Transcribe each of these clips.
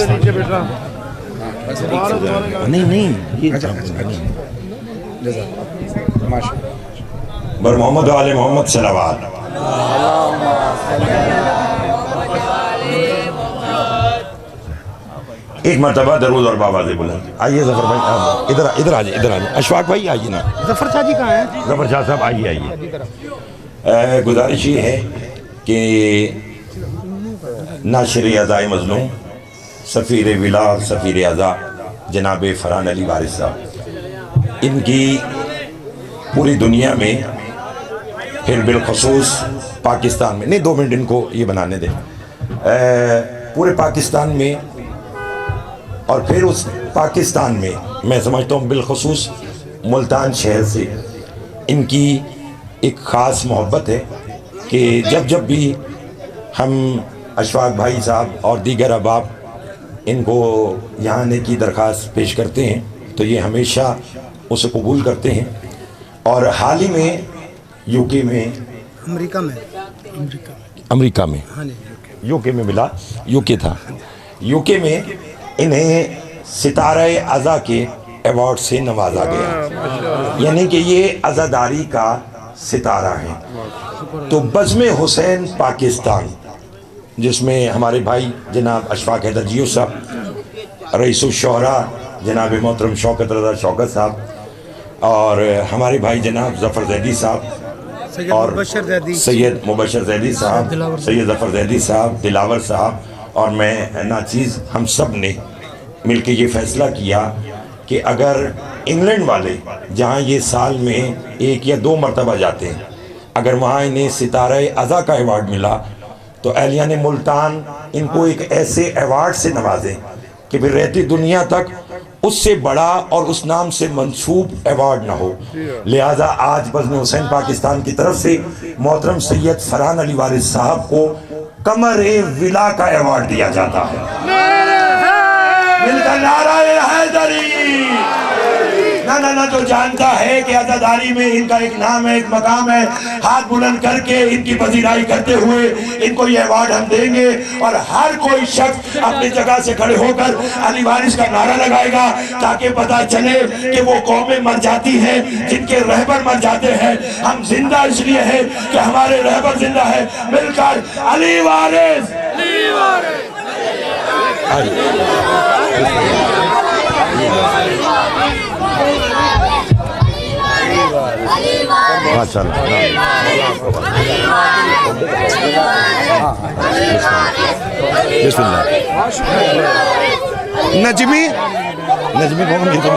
नीचे बैठा नहीं बर मोहम्मद वाले मोहम्मद सलावत। एक मरतबा दरूद और बाबा से बुलंद। आइए जफर भाई, इधर इधर आ जाइए, इधर आ जाइए। अशफाक भाई आइए ना। जफर शाह जी कहाँ हैं? जफर शाह साहब आइए आइए। गुजारिश ये है कि नाशिर अज़ाए मज़लूम, सफ़ीर विला, सफ़ीर अज़ा जनाब फरहान अली वारिस साहब, इनकी पूरी दुनिया में, फिर बिलखसूस पाकिस्तान में, नहीं 2 मिनट इनको ये बनाने दें, पूरे पाकिस्तान में और फिर उस पाकिस्तान में मैं समझता हूँ बिलखसूस मुल्तान शहर से इनकी एक ख़ास मोहब्बत है कि जब जब भी हम अशफाक भाई साहब और दीगर अहबाब इनको यहाँ आने की दरख्वास्त पेश करते हैं तो ये हमेशा उसे कबूल करते हैं। और हाल ही में यूके में, अमेरिका में यूके में मिला, यूके था, यूके में इन्हें सितारे अज़ा के अवार्ड से नवाजा गया, यानी कि ये अज़ादारी का सितारा है। तो बज़्म हुसैन पाकिस्तान, जिसमें हमारे भाई जनाब अशफाक हैदर जियो साहब, रईसुश्शोहरा जनाब मोहतरम शौकत रज़ा शौकत साहब, और हमारे भाई जनाब ज़फ़र ज़ैदी साहब, और सैयद मुबशर ज़ैदी साहब, सैयद ज़फ़र ज़ैदी साहब, दिलावर साहब और मैं नाचीज़, हम सब ने मिलकर ये फ़ैसला किया कि अगर इंग्लैंड वाले जहाँ ये साल में 1 या 2 मरतबा जाते हैं, अगर वहाँ इन्हें सितारे अज़ा का अवार्ड मिला तो अहलियान मुल्तान इनको एक ऐसे अवार्ड से नवाजें कि फिर रहती दुनिया तक उससे बड़ा और उस नाम से मंसूब अवार्ड ना हो। लिहाजा आज बज़्म हुसैन पाकिस्तान की तरफ से मोहतरम सैयद फरहान अली वारिस साहब को कमर-ए विला का अवार्ड दिया जाता है। मिलकर नाराए हैदरी। ना जो जानता है कि अज़ादारी में इनका एक नाम है, एक मकाम है, हाथ बुलंद करके इनकी पजीराई करते हुए इनको ये अवार्ड हम देंगे। और हर कोई शख्स अपनी जगह से खड़े होकर अली वारिस का नारा लगाएगा ताकि पता चले कि वो कौमें मर जाती हैं जिनके रहबर मर जाते हैं। हम जिंदा इसलिए है कि हमारे रहबर जिंदा है। मिलकर अली वारिस, नजमी मिलकर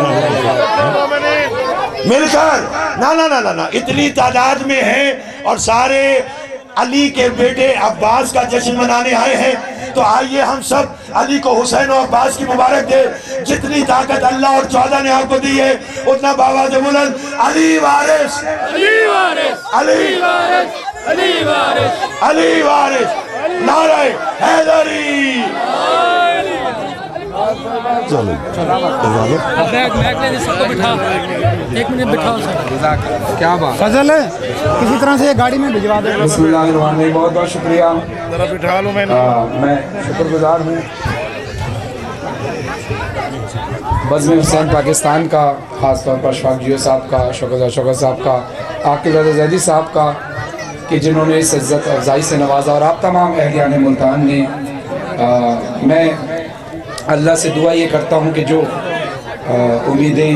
ना इतनी तादाद में है और सारे अली के बेटे अब्बास का जश्न मनाने आए हैं, तो आइए हम सब अली को हुसैन और अब्बास की मुबारक दे। जितनी ताकत अल्लाह और 14 ने आपको दी है उतना बाबा से बुलंद अली वारिस, अली वारिस, अली वारिस, अली वारिस, अली वारिस, नारे हैदरी। चलो सबको बिठा, 1 मिनट बिठाओ सर। क्या बात फजल है, किसी तरह से गाड़ी में भिजवा दे। बिस्मिल्लाहिर्रहमानिर्रहीम। बहुत बहुत शुक्रिया, जरा बिठा लो। मैं शुक्रगुजार हूँ बज़्म हुसैन पाकिस्तान का, ख़ास तौर पर अशफाक जियो साहब का, शौकत साहब का, आकिब रज़ा ज़ैदी साहब का, कि जिन्होंने इस इज़्ज़त अफ़ज़ाई से नवाजा। और आप तमाम अहलियान मुल्तान ने, मैं अल्लाह से दुआ ये करता हूँ कि जो उम्मीदें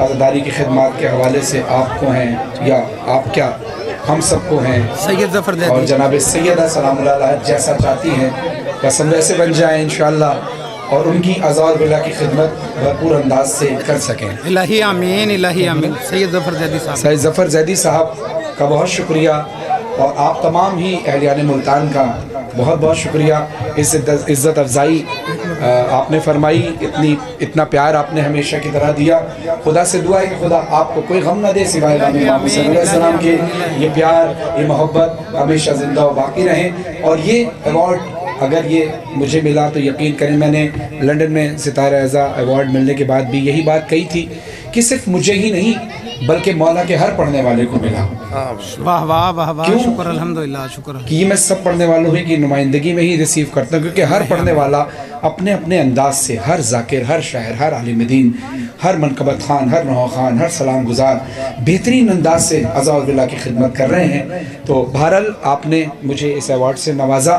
आज़ादारी की खिदमत के हवाले से आपको हैं या आप क्या हम सबको हैं, सैयद ज़फ़र ज़ैदी और जनाब सैयदा सलामुल्लाह अलैह जैसा चाहती हैं बस हम वैसे बन जाएँ इंशाअल्लाह, और उनकी अज़ा और विला की खिदमत भरपूर अंदाज से कर सकें। इलाही आमीन, इलाही आमीन। सैयद ज़फ़र ज़ैदी साहब, सैयद ज़फ़र ज़ैदी साहब का बहुत शुक्रिया, और आप तमाम ही अहलियान मुल्तान का बहुत बहुत शुक्रिया। इस इज़्ज़त अफ़ज़ाई आपने फरमाई, इतना प्यार आपने हमेशा की तरह दिया। खुदा से दुआ है कि खुदा आपको कोई गम न दे सिवाय नबी मोहम्मद सल्लल्लाहु अलैहि वसल्लम के। ये प्यार, ये मोहब्बत हमेशा ज़िंदा और बाकी रहे। और ये अवार्ड अगर ये मुझे मिला तो यकीन करें, मैंने लंदन में सितारा अज़ा अवार्ड मिलने के बाद भी यही बात कही थी कि सिर्फ मुझे ही नहीं बल्कि मौला के हर पढ़ने वाले को मिला। वाह वाह वाह वाह, शुक्र अल्हम्दुलिल्लाह, शुक्र कि ये मैं सब पढ़ने वालों की नुमाइंदगी में ही रिसीव करता हूँ, क्योंकि हर पढ़ने वाला अपने अपने अंदाज से, हर जाकिर, हर शायर, हर आलिम दीन, हर मनकबत खान, हर नौ खान, हर सलाम गुजार बेहतरीन अंदाज से अज़ा बिल्लाह की खिदमत कर रहे हैं। तो बहरहाल आपने मुझे इस अवार्ड से नवाजा,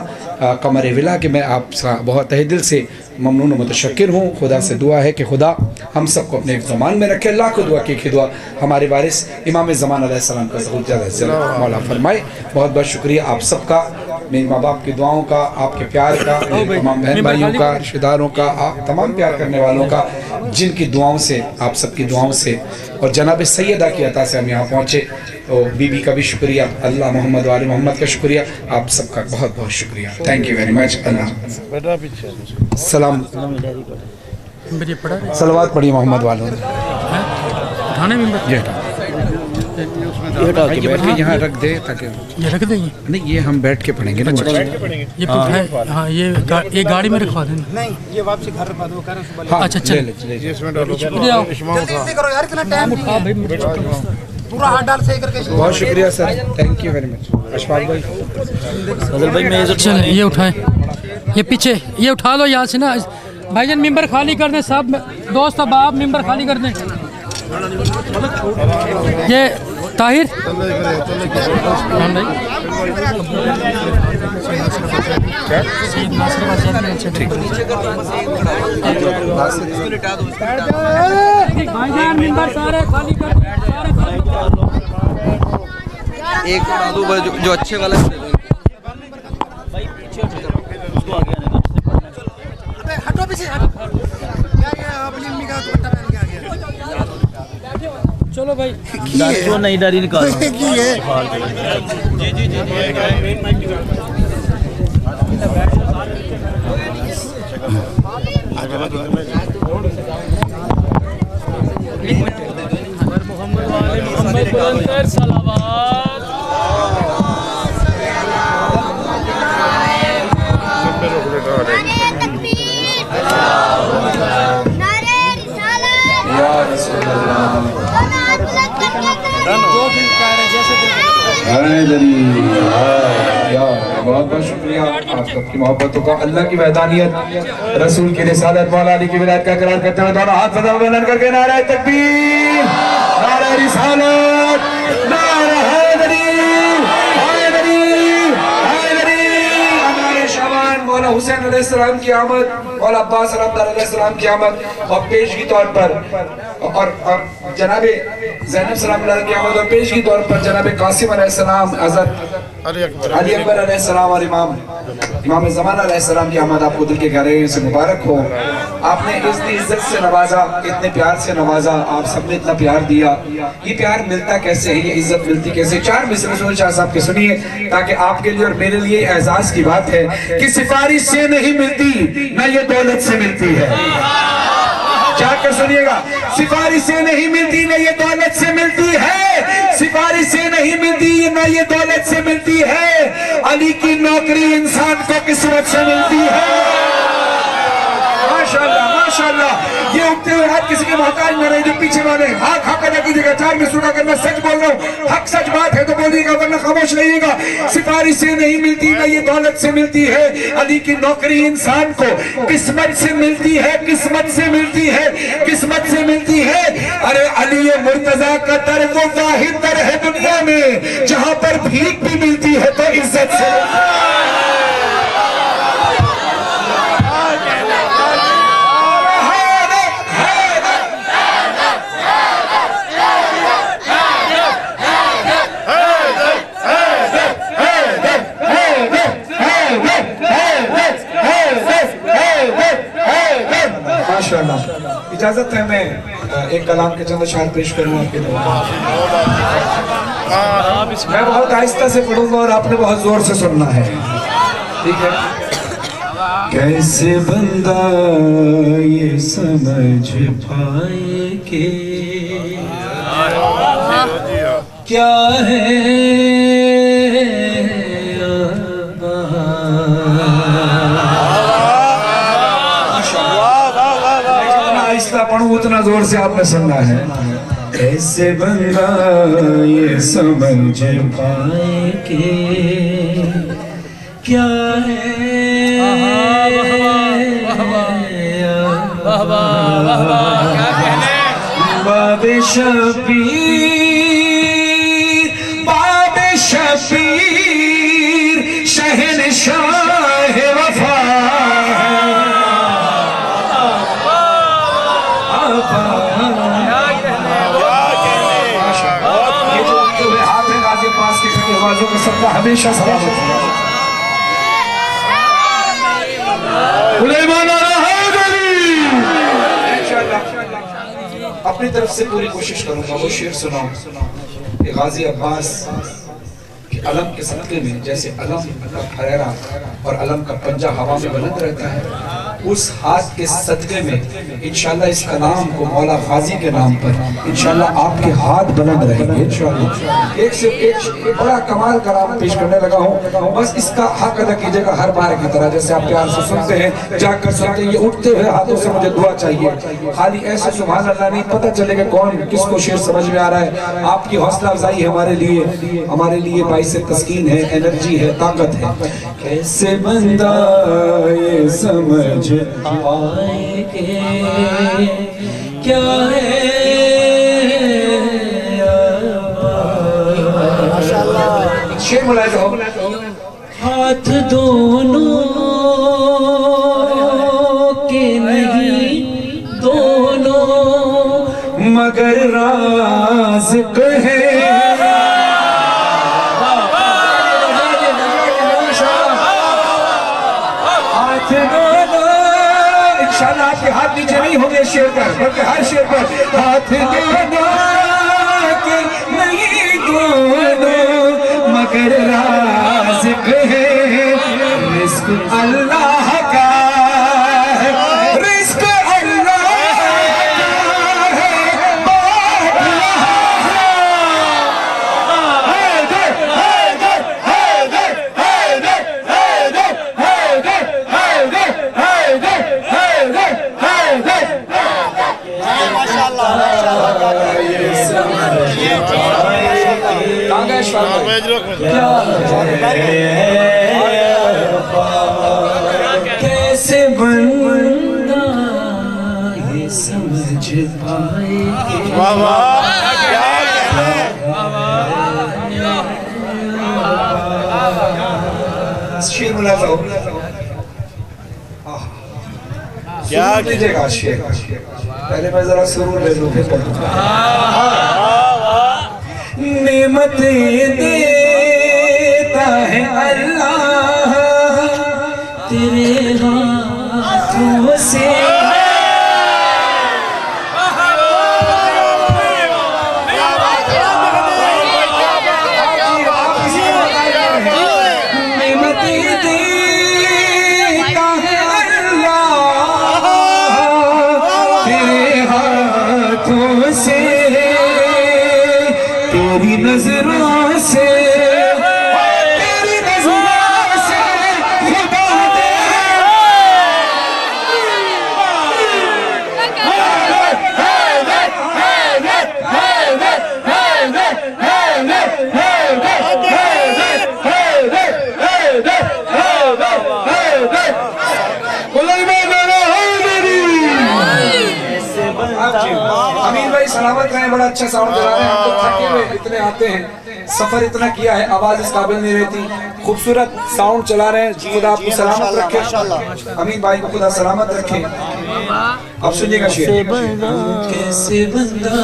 कमर विला कि मैं आपका बहुत तहे दिल से ममनून मुतशक्किर हूँ। खुदा से दुआ है कि खुदा हम सबको अपने ज़मान में रखे। अल्लाह को दुआ की दुआ हमारे वारिस इमाम ज़मान अलैहिस्सलाम का ज़रूर मौला फरमाए। बहुत बहुत शुक्रिया आप सबका, मेरे माँ बाप की दुआओं का, आपके प्यार का, मेरे तमाम बहन भाइयों का, रिश्तेदारों का, आप तमाम प्यार करने वालों का, जिनकी दुआओं से, आप सबकी दुआओं से और जनाब सैयदा की अता से हम यहाँ पहुँचे। तो बीबी का भी शुक्रिया, अल्लाह मोहम्मद वाले मोहम्मद का शुक्रिया, आप सबका बहुत बहुत शुक्रिया। Thank you very much. अल्लाह सलाम, सलवात पढ़िए मोहम्मद वालों ने। ये बैठ के यहाँ रख दे, ताकि ये रख देंगे। नहीं, ये हम बैठ के पढ़ेंगे ना। ये तो है, हाँ, ये गाड़ी में रखवा देना। नहीं, ये वापसी घर रखवा दो। हाँ, अच्छा चल, पूरा हाथ डाल सही करके। बहुत शुक्रिया sir, thank you very much. Ashfaq भाई, फजल भाई, मैं चल ये उठाए, ये पीछे ये उठा लो यहाँ से ना भाईजान। मिंबर खाली कर दें सब दोस्त, अब आप मिंबर खाली कर दें। ये ताहिर भाईजान मिंबर सारे खाली कर, एक उड़ा दो जो अच्छे वाला है। हटो पीछे, चलो भाई। नहीं डरी निकाल बहुत बहुत शुक्रिया आप सबकी मोहब्बतों का, अल्लाह की वहदानियत, रसूल की रिसालत, मौला अली की विलायत का करार करते हुए दोनों हाथ सदा बुलंद करके नारे तकबीर, नारे रिसालत, नारे हैदरी, हैदरी, हैदरी। हमारे शाबान मौला हुसैन अलैहिस्सलाम की आमद, मौला अब्बास अलैहिस्सलाम की आमद और पेशगी तौर पर और जनाबे ज़ैनब सलाम की आमद और पेशगी तौर पर जनाबे कासिम अलैहिस्सलाम, हज़रत अली अकबर अलैहिस्सलाम और इमाम ज़मान अलैहिस्सलाम की आमद आपको दिल के गहराइयों से मुबारक हो। आपने इतनी इज्जत से नवाजा, इतने प्यार से नवाजा, आप सबने इतना प्यार दिया। ये प्यार मिलता कैसे है, ये इज्जत मिलती कैसे? चार मिसरे सुन शाह साहब के सुनिए, ताकि आपके लिए और मेरे लिए एजाज की बात है कि सिफारिश से नहीं मिलती ना ये दौलत से मिलती है। जाकर सुनिएगा, सिफारिश से नहीं मिलती ना ये दौलत से मिलती है, सिफारिश से नहीं मिलती ना ये दौलत से मिलती है, अली की नौकरी इंसान को किस्मत से मिलती है। माशाल्लाह माशाल्लाह। ये उठते हुए हाथ किसी के मोहताज न रहे, जो पीछे वाले हाथ हाथ अदा कीजिएगा। चार में सुना करना, सच बोल रहा हूँ, हक सच बात है तो बोलिएगा, वरना खामोश रहिएगा। सिफारिश से नहीं मिलती ना ये दौलत से मिलती है, अली की नौकरी इंसान को किस्मत से मिलती है, किस्मत से मिलती है, किस्मत से मिलती है। अरे अली मुर्तजा का दर वो वाहिद दर है दुनिया में जहां पर भीख भी मिलती है तो इज्जत से। माशाल्लाह। इजाजत है मैं एक कलाम के चंद अशआर पेश करूँ आपके लिए। मैं बहुत आहिस्ता से पढ़ूंगा और आपने बहुत जोर से सुनना है, ठीक है? कैसे बंदा ये समझ पाए कि क्या है आहिस्ता पढ़ूं, उतना जोर से आपने सुनना है। कैसे बंदा ये समझ पाए कि क्या बाबे शबीर शहनशाह वफा ये जो उठते हुए हाथ है गाजी पास के खड़ी आवाजों का सबका हमेशा सलामत अपनी तरफ से पूरी कोशिश करूंगा वो शेर सुनाऊं कि गाजी अब्बास के अलम के सदके में जैसे अलम का फहरा और अलम का पंजा हवा में बुलंद रहता है, उस हाथ के सदके में इंशाल्लाह इस कलाम को मौला गाजी के नाम पर इंशाल्लाह आपके हाथ बुलंद रहेंगे इंशाल्लाह। एक से एक बड़ा कमाल कलाम पेश करने लगा हूँ, बस इसका हक अदा कीजिएगा हर बार की तरह जैसे आप प्यार से सुनते हैं जाकर सुनते हैं। ये उठते हुए हाथों से मुझे दुआ चाहिए, खाली ऐसे सुभान अल्लाह नहीं, पता चलेगा कौन किसको शेर समझ में आ रहा है। आपकी हौसला अफजाई है हमारे लिए बाइस तस्कीन है, एनर्जी है, ताकत है। कैसे बंदा ये समझ पाए कि क्या है शेर मुलाहिजा हो। हाथ दोनों के नहीं दोनों मगर राज कहे इंशाल्लाह आपके हाथ नीचे नहीं होंगे शेर पर, बल्कि हर शेर पर हाथ दोनों के नहीं दोनों मगर राज़िक है। रिज़्क़ अल्लाह का है, रिज़्क़ अल्लाह का है, कैसे बंदा ये समझ पाए शेर मुलाहिजा हो। क्या कीजिएगा शेर, पहले मैं जरा सुरूर ले लूं फिर नेमतें देता है अल्लाह तेरे हाथों से, नेमतें देता है अल्लाह तेरे हाथों से, तेरी नजरों से, तेरी नजरों से खुदा दे अमीर भाई सलामत रहे, बड़ा अच्छा साउंड चला रहे हैं। हम तो थके हुए इतने आते हैं, सफर इतना किया है, आवाज इस काबिल नहीं रहती, खूबसूरत साउंड चला रहे हैं। खुदा आपको सलामत रखे, अमीर भाई को खुदा सलामत रखे। अब सुनिएगा शेर। कैसे बंदा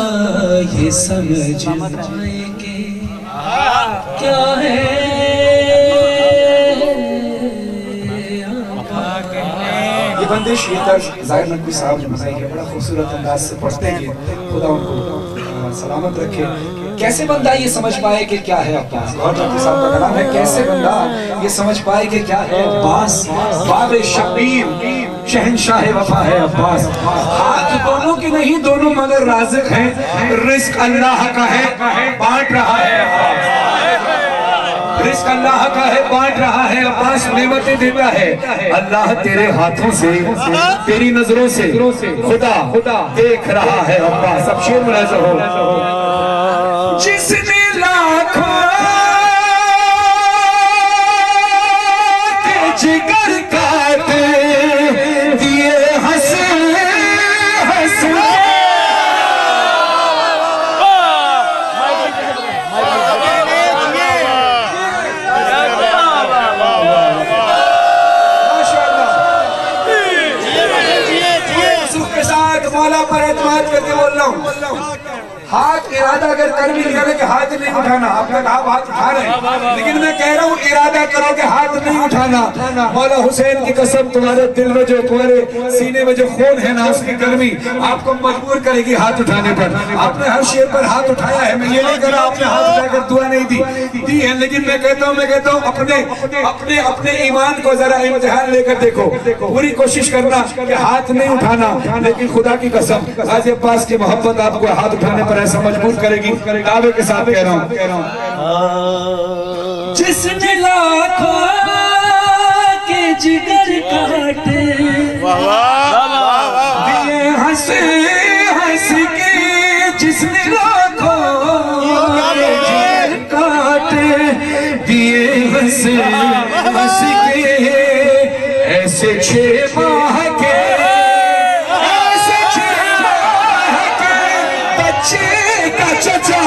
ये समझ पाए कि क्या है ये बंदिश, ये तर्ज ज़ाहिर नकवी साहब ने बताई है, बड़ा खूबसूरत अंदाज से पढ़ते हैं। खुदा उनको सलामत रखे। कैसे बंदा ये समझ पाए कि क्या है अब्बास, और नकवी साहब का कलाम है। कैसे बंदा ये समझ पाए कि क्या है अब्बास, बाबे शबीर शहनशाह वफा है अब्बास। हाथ दोनों के नहीं दोनों मगर राज़िक है, रिज़्क़ अल्लाह का है बांट रहा है अब्बास। रिस्क अल्लाह का है, बांट रहा है, अब्बास नेमतें देता है। अल्लाह तेरे हाथों से, तेरी नजरों से खुदा देख रहा है अब्बास। अब शेर मुलाज़ा हो। जिसने लाखों के जिगर काट दिए हंस हंस मौला पर एतमाद करके बोल रहा हूँ। हाथ इरादा अगर कर भी लिया कि हाथ नहीं उठाना, आपने कहा हाथ उठा रहे हैं, लेकिन मैं कह रहा हूँ इरादा करो कि हाथ नहीं उठाना। मौला हुसैन की कसम, तुम्हारे दिल में जो, तुम्हारे सीने में जो खून है ना, उसकी गर्मी आपको मजबूर करेगी हाथ उठाने पर। आपने हर शेर पर हाथ उठाया है, मैं ये नहीं कह रहा आपने हाथ उठाकर दुआ नहीं दी है, लेकिन मैं कहता हूँ अपने अपने ईमान को जरा इम्तिहान लेकर देखो। पूरी कोशिश करना कि हाथ नहीं उठाना, लेकिन खुदा की कसम गाजी अब्बास की मोहब्बत आपको हाथ उठाने पर ऐसा मजबूर करेगी। दावे के साथ कह रहा हूँ। जिसने लाखों के जिगर काटे दिए हंस हंस के, जिसने लाखों के जिगर काटे दिए हंस हंस के, ऐसे 6 माह के चचा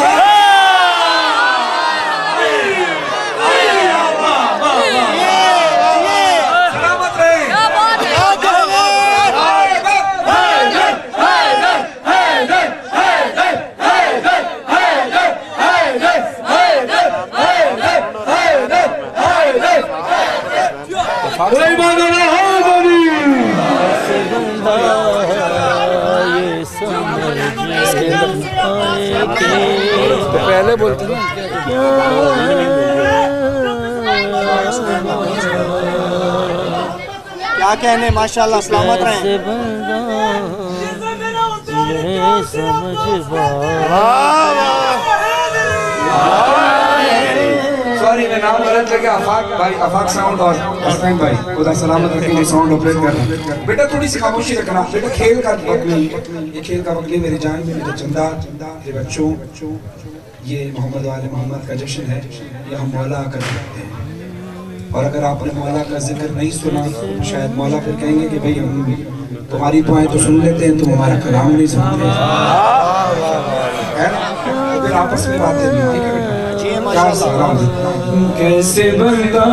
सलामत रहे। पहले बोलते ना क्या कहने, माशाल्लाह सलामत रहे। सॉरी मैं नाम गलत लेके आफाक साउंड और हसनैन भाई खुदा सलामत रखे, ये साउंड ऑपरेट कर रहे हैं। बेटा थोड़ी सी खामोशी रखना बेटा, खेल का वक्त नहीं, ये खेल का वक्त नहीं मेरी जान, मेरे चंदा ये बच्चों, ये मोहम्मद वाले मोहम्मद का जश्न है, ये हम मौला का करते हैं। और अगर आपने मौला का जिक्र नहीं सुना तो शायद मौला फिर कहेंगे कि भाई हम तुम्हारी दुआएं तो सुन लेते हैं, तुम हमारा कलाम नहीं सुनते, है ना? फिर आपस में बातें नहीं, ठीक है बेटा? कैसे बंदा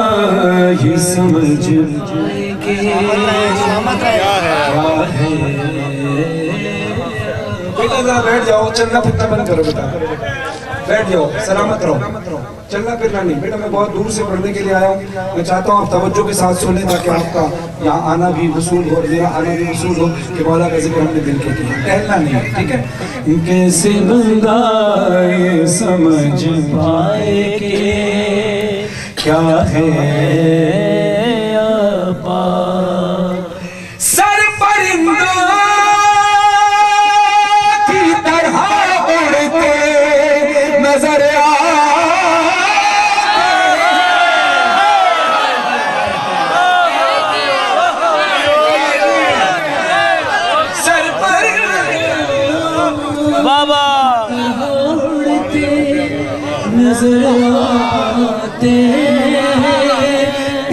ये समझ के बेटा जरा बैठ जाओ, चलना फिरना बंद करो बेटा, बैठ जाओ, सलामत रहो, चलना फिरना नहीं। बेटा मैं बहुत दूर से पढ़ने के लिए आया हूँ, मैं चाहता हूँ आप तवज्जो के साथ सुने ताकि आपका यहाँ आना भी वसूल हो और मेरा आना भी वसूल हो कि मौला का जिक्र हमने दिल के किया, टहलना नहीं है, ठीक है? कैसे बंदा ये समझ पाए कि क्या है सर परिंदा की तरह उड़ते नजर सर पर बाबा उड़ते नजर आते,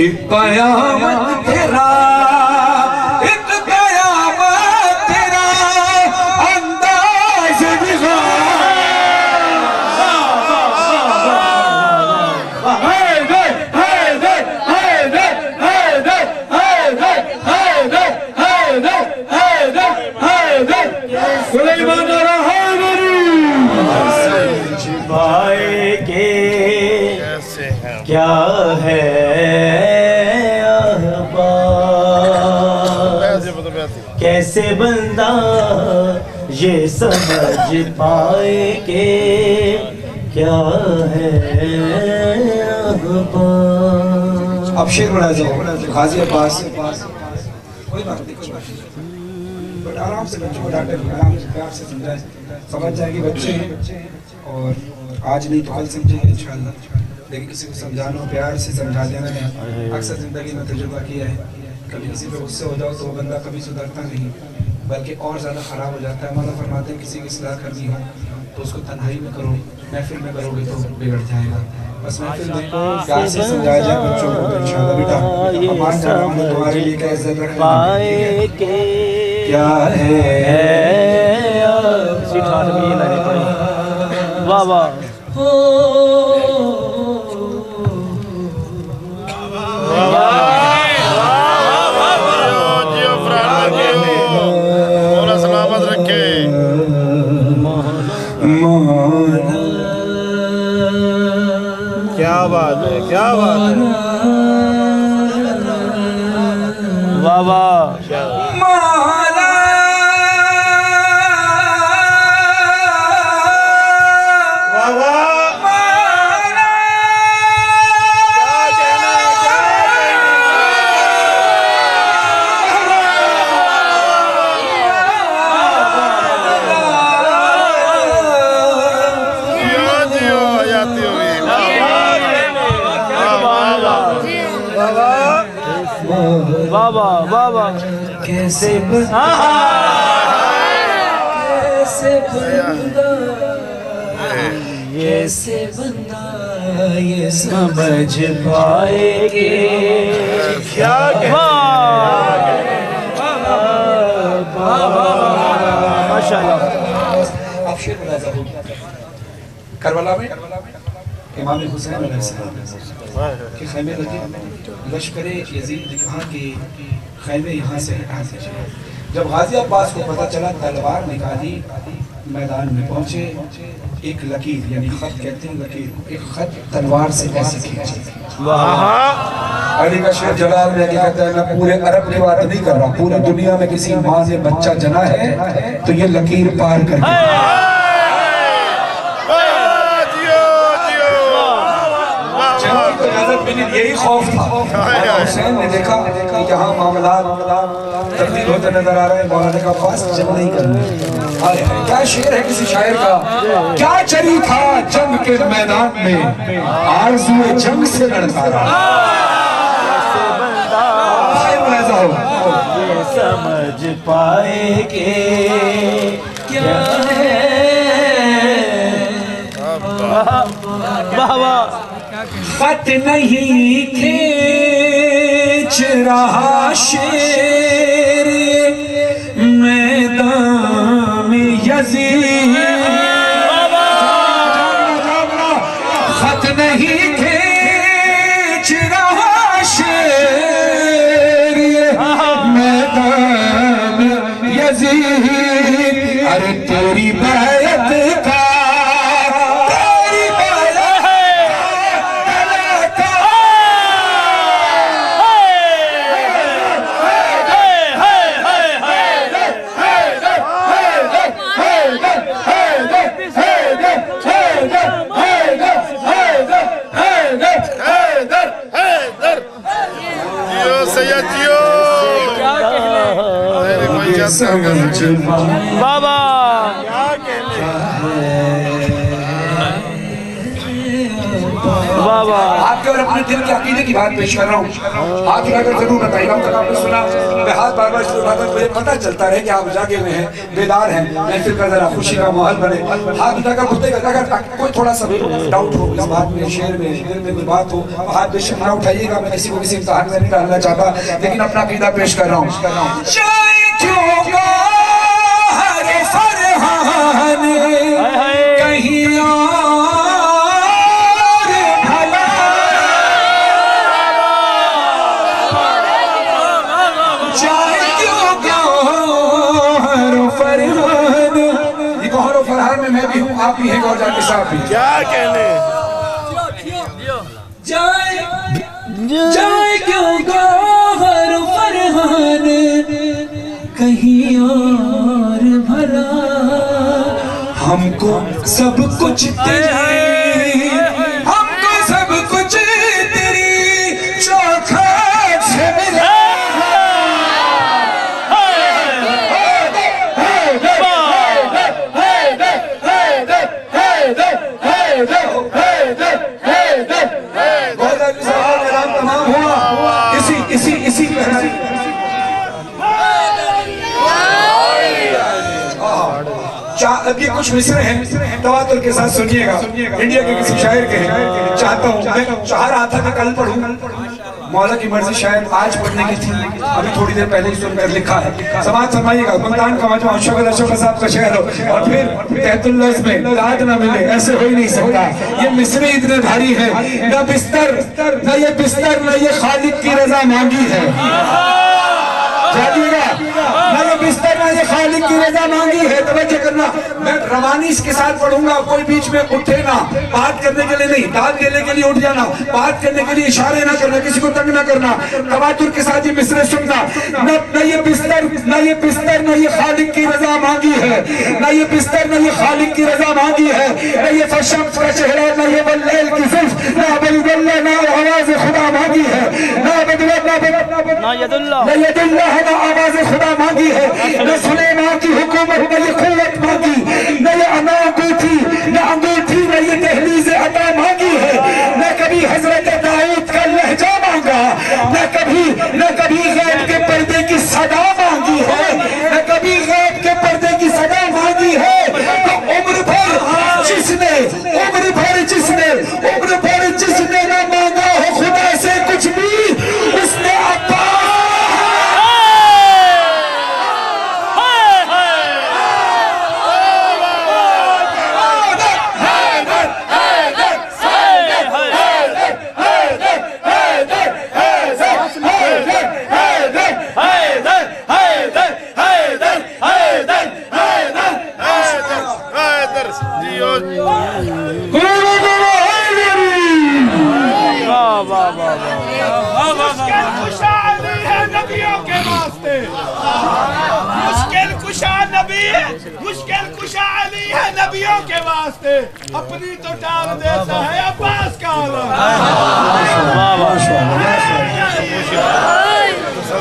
एक कयामत तेरा, एक कयामत तेरा अंदाज दिखा, छिपाए के क्या है कैसे बंदा ये समझ पाए के क्या है। अब शेर बना जाओ गाजी अब्बास, कोई बात नहीं, बट आराम से बच्चों को डांटे, आराम से प्यार से समझाए, समझ जाएगी बच्चे हैं और आज नहीं तो कल समझेंगे इंशाअल्लाह। लेकिन किसी को समझाना, प्यार से समझा देना है। अक्सर ज़िंदगी में तजुर्बा किया है, कभी किसी पे गुस्से हो जाओ तो वो बंदा कभी सुधरता नहीं, बल्कि और ज़्यादा ख़राब हो जाता है। मौला फरमाते हैं किसी की इस्लाह करनी हो तो उसको तन्हाई में करो, महफिल में करोगे तो बिगड़ जाएगा। बस महफिल में प्यार से समझाया जाए बच्चों को, इंशाअल्लाह बेटा अमान जा रहा हूँ तुम्हारे लिए, क्या इज्जत रखना क्या है। वाह वाह सलामत रखे। क्या बात है, क्या बात है। वाह वाह बाबा बाबा कैसे बंदा ये समझ पाएगे क्या माशाल्लाह। आप शेर मुलाज़ा हो करबला में इमाम हुसैन अलैहिस्सलाम के खैमे लगे, लश्करे यजीद ने कहा कि खैमे यहाँ से हटा दीजिए। जब गाजी अब्बास को पता चला, तलवार निकाली, मैदान में पहुंचे, एक लकीर यानी खत कहते हैं लकीर, एक खत तलवार से ऐसे खींची। अली का शेर जलाल में कहता है मैं पूरे अरब की बात नहीं कर रहा, पूरी दुनिया में किसी माँ से बच्चा जना है तो ये लकीर पार करके यही खौफ था। हुसैन ने देखा कि यहाँ मामला तब्दील होते नजर आ रहे हैं, मौलाना का पास जंग नहीं करनी। क्या शेर है किसी शायर का, क्या चली था जंग के मैदान में, आरज़ुए जंग से लड़ता रहा। ये समझ पाएगे क्या है। वाह वाह खत नहीं खींच रहा शेर मैदान में यजीद, खत नहीं खींच रहा शेर मैदान में यजीद। अरे तेरी बैत का बाबा बाबा आपके और अपने दिल के अकीदे की बात पेश कर रहा हूँ। हाथ उठाकर जरूर बताइएगा, तक आपने सुना मैं हाथ बार बार उठाकर मुझे पता चलता रहे कि आप जागे हुए हैं, बेदार हैं, महफिल का जरा खुशी का माहौल बने। हाथ उठाकर मुझे अगर कोई थोड़ा सा डाउट हो इस बात में, शेर में, दिल में कोई बात हो, हाथ बेशक ना उठाइएगा। मैं किसी को किसी इम्तिहान में नहीं डालना चाहता, लेकिन अपना अकीदा पेश कर रहा हूँ। मैं भी हूँ, आप भी हैं, और जाके साहब भी। क्या कहने जाए क्यों गौहर फरहान कहीं और भला, हमको सब कुछ तेरी, हमको सब कुछ तेरी चौखट से मिला। ये कुछ मिसरे हैं, तवातुर के साथ सुनिएगा, इंडिया के किसी शायर के हैं। चाहता हूँ, मैं चाह रहा था कि कल पढ़ूं, मौला की मर्जी शायद आज पढ़ने की थी, अभी थोड़ी देर पहले ही सुनकर लिखा है। समाज फरमाइएगा, मुल्तान का मजमा शुक्र साहब का शहर हो और फिर तहतुल्लाह में दाद ना मिले, ऐसे हो ही नहीं सकता। ये मिसरे इतने भारी है, न बिस्तर न ये बिस्तर न ये खालिक की रजा मांगी है। जानिएगा, न ये बिस्तर न ये खालिक की रजा मांगी है। तवज्जो करना, मैं रवानी इसके साथ पढ़ूंगा, कोई बीच में उठे ना, बात करने के लिए नहीं, दाद देने के लिए उठ जाना, बात करने के लिए इशारे ना करना, किसी को तंग ना करना, तवातुर के साथ ये मिसरे सुनना। न ये बिस्तर न ये खालिक की रजा मांगी है, न ये बिस्तर न ये खालिक की रजा मांगी है, न ये फशम का चेहरा न ये वल्लैल की जुल्फ, न अबुल्ला न आवाज खुदा मांगी है, न यदुल्लाह न आवाज खुदा मांगी है, न सुलेमान की हुकूमत न ये कुव्वत मांगी, न ये अंगूठी न ये दहलीज अता मांगी है, न कभी हजरत दाऊद का लहजा मांगा, न कभी गैब के पर्दे की सदा मांगी है, न कभी गैब के पर्दे की सदा मांगी है। तो उम्र भर जिसने न मांगा हो खुदा से कुछ भी, उसने मुश्किल कुशा अली है नबियों के वास्ते, अपनी तो टाल देता है अब्बास का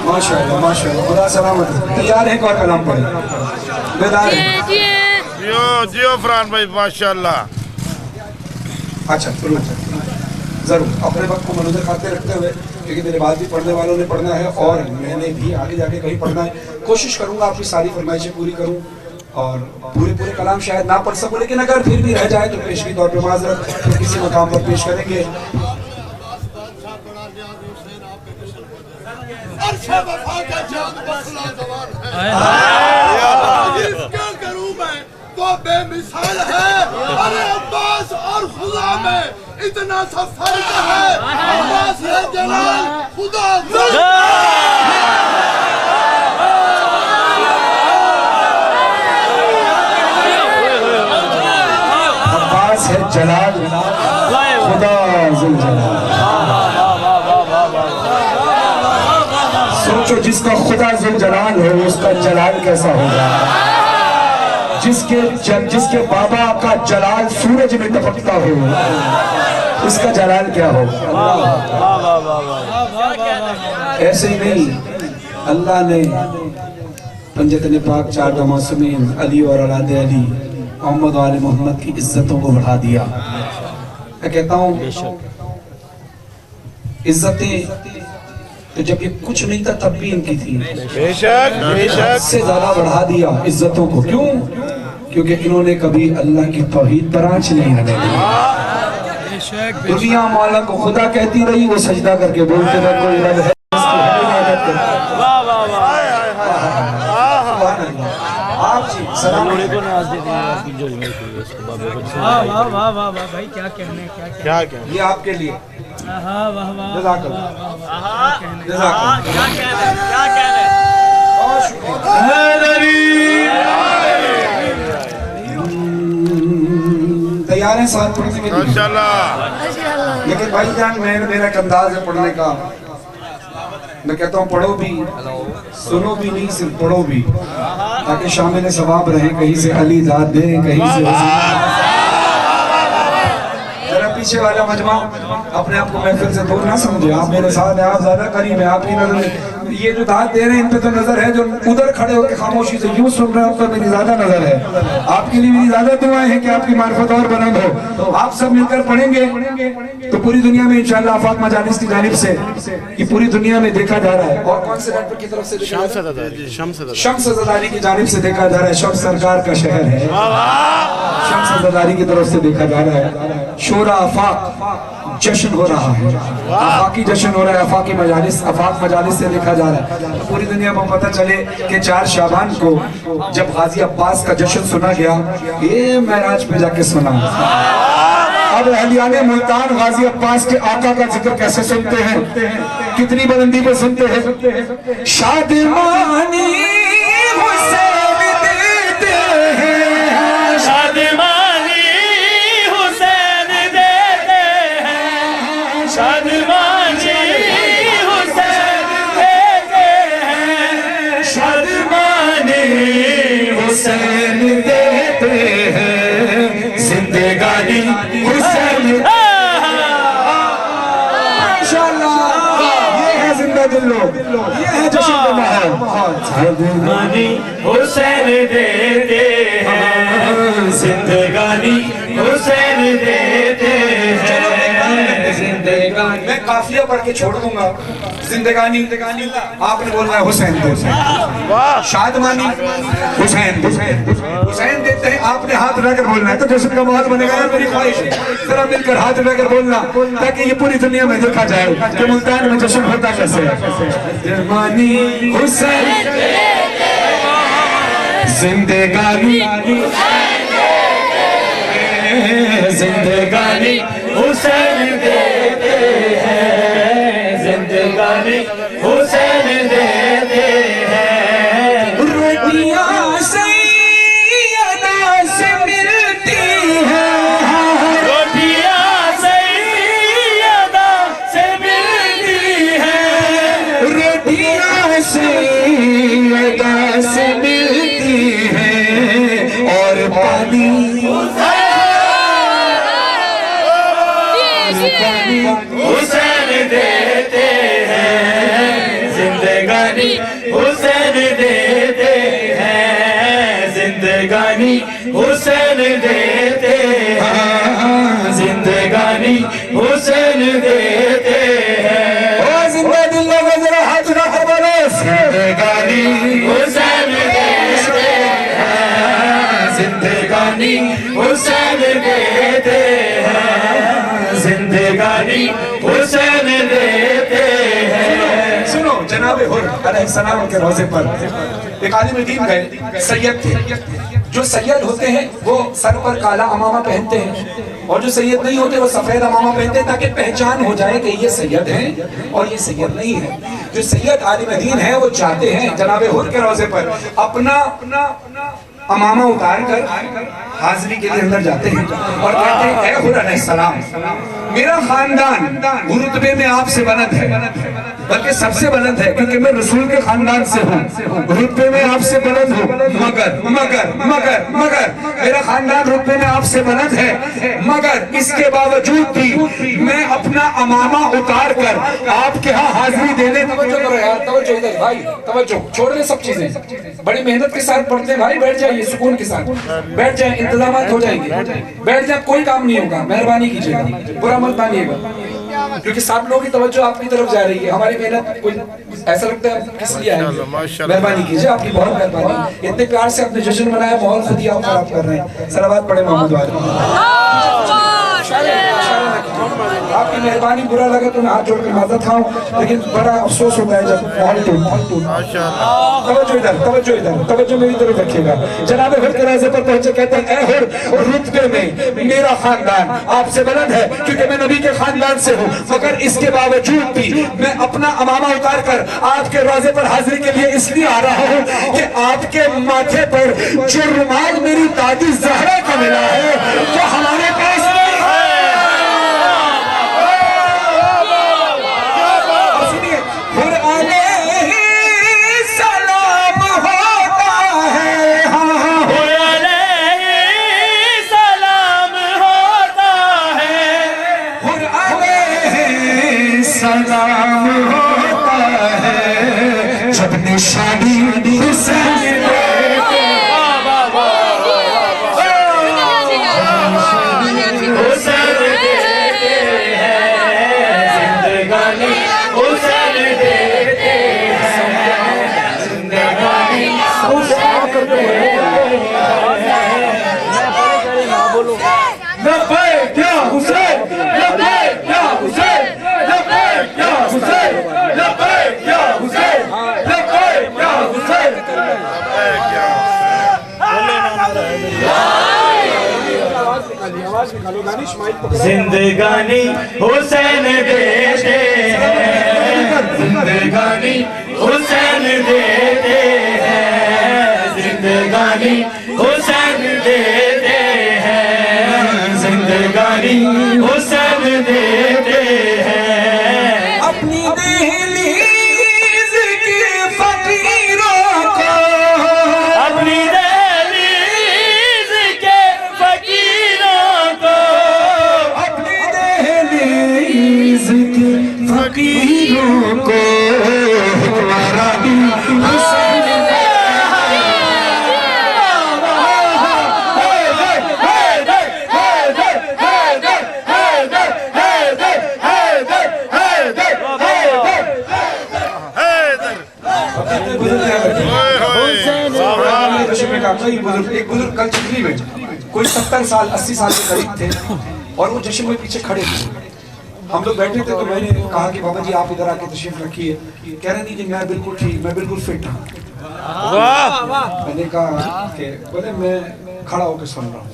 माशाअल्लाह खुदा सलामत। तैयार है, और कलाम पढ़े बेदार है। जियो फरहान भाई माशाअल्लाह। अच्छा जरूर अपने वक्त को मनुजर खाते रखते हुए, क्योंकि मेरे बाद भी पढ़ने वालों ने पढ़ना है और मैंने भी आगे जाके कहीं पढ़ना है, कोशिश करूंगा आपकी सारी फरमाइशें पूरी करूं और पूरे कलाम शायद ना पढ़ सकूं, लेकिन अगर फिर भी रह जाए तो पेशगी तौर पे माजरत फिर किसी मकाम पर पेश करेंगे। तो बेमिसाल है, अरे अब्बास और खुदा में इतना सा फर्क है, अब्बास है जलाल, खुदा अब्बास है जलाल, खुदा जुल जलाल। सोचो जिसका खुदा जुल जलाल हो उसका जलाल कैसा होगा। जिसके बाबा का जलाल सूरज में टपकता हो उसका जलाल क्या हो। ऐसे ही नहीं, अल्लाह ने पंजतन पाक चार मासूमीन अली और औलाद अली मोहम्मद वाले मोहम्मद की इज्जतों को बढ़ा दिया। मैं कहता हूँ इज्जतें तो जब ये कुछ नहीं था तब भी इनकी थी, बेशक से ज्यादा बढ़ा दिया इज्जतों को। क्यों? क्योंकि इन्होंने कभी अल्लाह की तौहीद पर आंच नहीं आने दी। दुनिया मौला को खुदा कहती रही, वो सजदा करके बोलते रहे कोई रब है भाई क्या कहने क्या ये आपके लिए तैयार है साथ पढ़ने के लिए इंशाल्लाह। लेकिन भाई जान मेरा एक अंदाज है पढ़ने का, मैं कहता हूँ पढ़ो भी सुनो भी नहीं, सिर्फ पढ़ो भी, ताकि शामिल सवाब रहे। कहीं से अली दाद दे, कहीं से जरा पीछे वाला मजमा अपने आप को महफिल से दूर ना समझे। आप मेरे साथ हैं, आप ज्यादा करीब है, आपकी नजर ये जो दाद दे रहे हैं इन पे तो नजर है, जो उधर खड़े होकर खामोशी से यूं सुन रहे हैं तो मेरी ज्यादा नजर है। आपके लिए मेरी ज्यादा दुआएं हैं कि आपकी मार्फत और बुलंद हो। तो आप सब मिलकर पढ़ेंगे तो पूरी दुनिया में इंशाल्लाह आफाक मजालिस की जानिब से ये पूरी दुनिया में देखा जा रहा है। और कौन से नेटवर्क की तरफ से? शम्स ज़दारी की जानिब से देखा जा रहा है। शम्स सरकार का शहर है, शम्स ज़दारी की तरफ से देखा जा रहा है। शोरा आफाक जश्न हो रहा है, आफाकी जश्न हो रहा है, आफाकी मजालिस, आफाक मजालिस से देखा जा रहा है। तो पूरी दुनिया में पता चले कि 4 शाबान को जब गाजी अब्बास का जश्न सुना गया, ये महराज पे जाके सुना। अब अहलियाने मुल्तान गाजी अब्बास के आका का जिक्र कैसे सुनते हैं, कितनी बुलंदी पे सुनते हैं। शादमानी हुसैन देते हैं, शादमानी हुसैन देते हैं, शादमानी हुसैन देते हैं, शादमानी हुसैन देते हैं, जिंदगानी हुसैन। माशाअल्लाह, ये है जिंदा दिल लोग, ये है जश्न का माहौल। शादमानी हुसैन देते हैं, जिंदगानी हुसैन देते हैं। जिंदगानी मैं काफिया पढ़ के छोड़ दूंगा। जिंदगानी आपने बोलना है हुसैन देते हैं, शादमानी हुसैन हुसैन देते हैं, आपने हाथ उठाकर बोलना है। तो जश्न का माहौल बनेगा। मेरी ख्वाहिश है जरा मिलकर हाथ उठाकर बोलना ताकि ये पूरी दुनिया में देखा जाए कि मुल्तान में जश्न होता कैसे है। जिंदगानी हुसैन, जिंदगानी जिंदगानी हुसैन देते हैं, जिंदगानी हुसैन देते हैं। रोटियां सैयदा से मिलती हैं, रोटियां सैयदा से मिलती हैं, रोटियां सैयदा से मिलती हैं, और पानी हुसैन देते हैं, जिंदगानी हुसैन देते हैं, जिंदगानी हुसैन देते हैं, जिंदगानी हुसैन देते हैं। ओ जिंदा दिल लोगों जरा हाथ उठाकर बोलो, जिंदगानी हुसैन देते हैं, जिंदगानी हुसैन देते हैं, जिंदगानी हुसैन देते हैं। सुनो, जनाबे हुर अलैहिस्सलाम के रोजे पर एक आलिम दीन गए, सैयद थे। जो सैयद होते हैं वो सर पर काला अमामा पहनते हैं, और जो सैयद नहीं होते वो सफेद अमामा पहनते हैं ताकि पहचान हो जाए कि ये सैयद हैं और ये सैयद नहीं है। जो सैयद आलिम दीन है वो चाहते हैं जनाबे हुर के रोजे पर अपना अमामा उतार कर हाजिरी के लिए अंदर जाते हैं और कहते हैं, ऐ हुर अलैहिस्सलाम, मेरा खानदान रुतबे में आपसे बुलंद है, बल्कि सबसे बुलंद है, क्योंकि मैं रसूल के खानदान से हूँ, रुतबे में आपसे बुलंद हूँ। मगर मगर मगर मगर मेरा खानदान रुतबे में आपसे बुलंद है, मगर इसके बावजूद भी मैं अपना अमामा उतार कर आपके यहाँ हाजिरी देने। तवज्जो करो यार, तवज्जो इधर भाई, तवज्जो, छोड़ दे सब चीजें, बड़ी मेहनत के साथ पढ़ते हैं भाई। बैठ जाइए, सुकून के साथ बैठ जाए, इंतजामात हो जाएंगे, बैठ जाए, कोई काम नहीं होगा, मेहरबानी कीजिएगा, बुरा मत मानिएगा, क्योंकि सब लोगों की तवज्जो आपकी तरफ जा रही है। हमारी मेहनत कोई ऐसा लगता है किस लिए आए, मेहरबानी कीजिए, आपकी बहुत मेहरबानी। इतने प्यार से अपने जश्न मनाया, माहौल खुद ही आप खराब कर रहे हैं। सलावत पढ़े मोहम्मद वाले। आपकी मेहरबानी, बुरा लगा तो मैं हाथ जोड़ कर माजरत खाऊं, लेकिन बड़ा अफसोस होता है जब माहौल टूट। तवज्जो इधर, तवज्जो इधर, तवज्जो मेरी तरफ रखिएगा। जनाब हुर के राज़े पर पहुंचे, कहते हैं, ऐ हुर, रुतबे में मेरा खानदान आपसे बुलंद है, क्योंकि मैं नबी के खानदान से हूँ, मगर इसके बावजूद भी मैं अपना अमामा उतार कर आपके रोजे पर हाजिरी के लिए इसलिए आ रहा हूँ कि आपके माथे पर जो रुमाल मेरी दादी ज़हरा का मिला है वो हमारे पास सलाम होता है, शादी हुसैन लब्बैक या हुसैन, लब्बैक या हुसैन, लब्बैक या हुसैन, लब्बैक या हुसैन, लब्बैक या हुसैन। जिंदगानी हुसैन देते हैं, जिंदगानी हुसैन देते हैं, जिंदगानी हुसैन देते हैं, जिंदगानी हुसैन देते हैं। अपनी दहलीज के फकीरों को, अपनी दहलीज के फकीरों को, अपनी दहलीज के फकीरों को हमारा भी हुसैन एक बुजुर्ग कल चिखली में कोई 70 साल 80 साल के करीब थे और वो जश्न में पीछे खड़े थे। हम लोग बैठे थे तो मैंने कहा कि बाबा जी आप इधर आके तशरीफ रखिए। कह रहे नहीं जी मैं बिल्कुल ठीक, मैं बिल्कुल फिट हूँ। मैंने कहा कि बोले मैं खड़ा होकर सुन रहा हूँ।